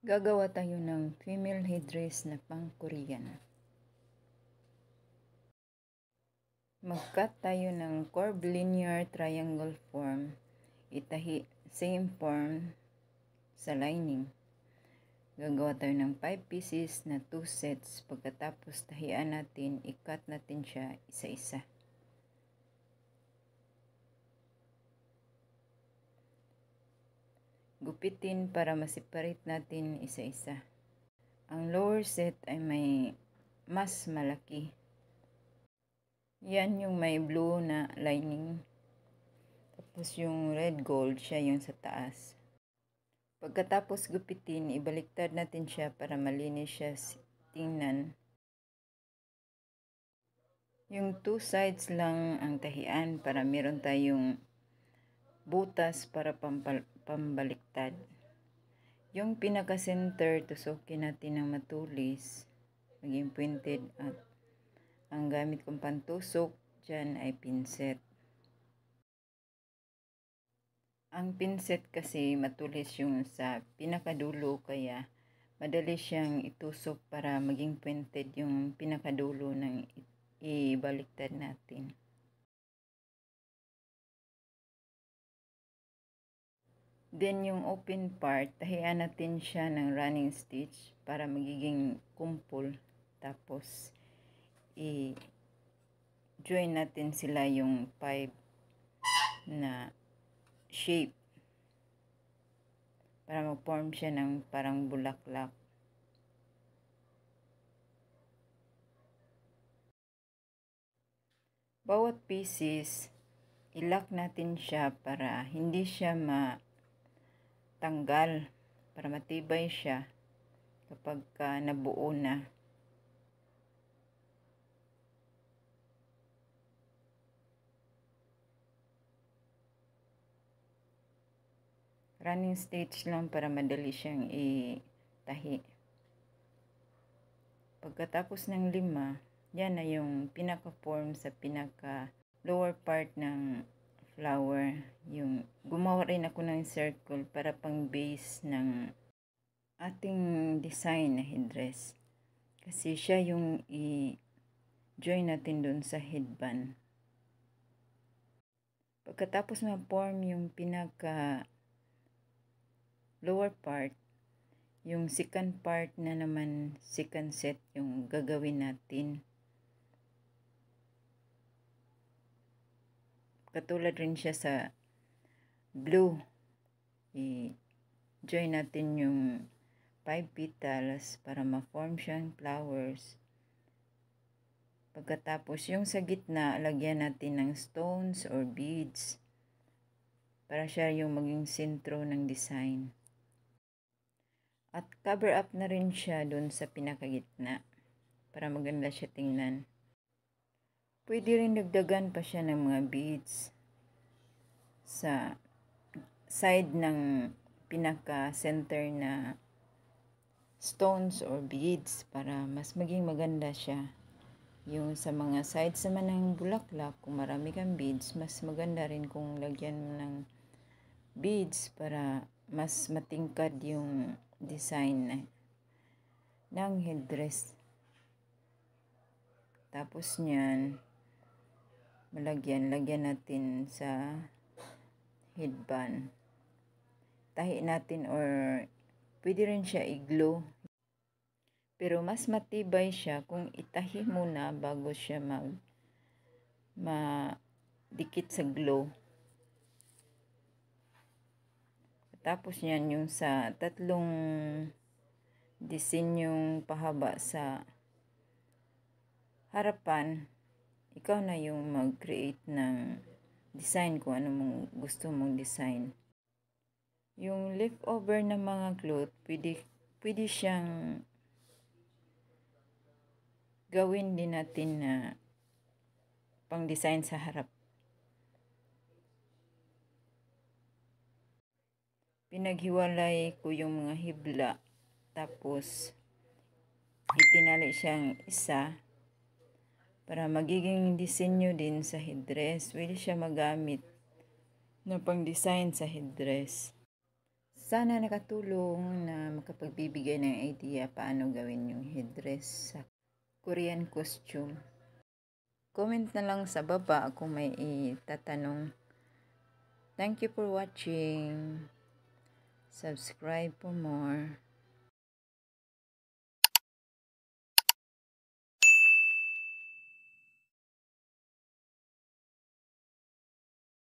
Gagawa tayo ng female headdress na pang Korean. Mag-cut tayo ng curvilinear triangle form. Itahi same form sa lining. Gagawa tayo ng 5 pieces na 2 sets. Pagkatapos tahian natin, i-cut natin siya isa-isa. Gupitin para ma-separate natin isa-isa. Ang lower set ay may mas malaki. Yan yung may blue na lining. Tapos yung red gold, siya yung sa taas. Pagkatapos gupitin, ibaliktad natin siya para malinis siya tingnan. Yung 2 sides lang ang tahian para meron tayong butas para pambaliktad. Yung pinaka-center, tusukin natin ng matulis, maging pointed, at ang gamit kong pantusok dyan ay pinset. Ang pinset kasi matulis yung sa pinakadulo, kaya madali siyang itusok para maging pointed yung pinakadulo ng ibaliktad natin. Then yung open part, tahian natin siya ng running stitch para magiging kumpol. Tapos i-join natin sila yung 5 na shape para mag-form siya ng parang bulaklak. Bawat pieces, ilock natin siya para hindi siya matanggal, para matibay siya kapag nabuo na. Running stitch lang para madali siyang itahi. Pagkatapos ng 5, yan na yung pinaka-form sa pinaka-lower part ng flower. Yung gumawa rin ako ng circle para pang base ng ating design na headdress. Kasi siya yung i-join natin dun sa headband. Pagkatapos ma-form yung pinaka lower part, yung second part na naman, second set yung gagawin natin. Katulad rin siya sa blue. I-join natin yung 5 petals para ma-form siyang flowers. Pagkatapos yung sa gitna, lagyan natin ng stones or beads para siya yung maging sentro ng design. At cover up na rin siya dun sa pinakagitna para maganda siya tingnan. Pwede rin dagdagan pa siya ng mga beads sa side ng pinaka-center na stones or beads para mas maging maganda siya. Yung sa mga sides naman ng bulaklak, kung marami kang beads, mas maganda rin kung lagyan mo ng beads para mas matingkad yung design ng headdress. Tapos niyan, lagyan natin sa headband. Tahi natin or pwede rin siya i-glue. Pero mas matibay siya kung itahi muna bago siya madikit sa glue. Tapos niyan yung sa 3 disenyong pahaba sa harapan, ikaw na yung mag-create ng design kung ano mong gusto mong design. Yung leftover na mga cloth, pwede siyang gawin din natin na pang design sa harap. Pinaghiwalay ko yung mga hibla, tapos itinali siyang isa para magiging disenyo din sa headdress. Pwede siya magamit na pang design sa headdress. Sana nakatulong na makapagbibigay ng idea paano gawin yung headdress sa Korean costume. Comment na lang sa baba kung may itatanong. Thank you for watching. Subscribe for more.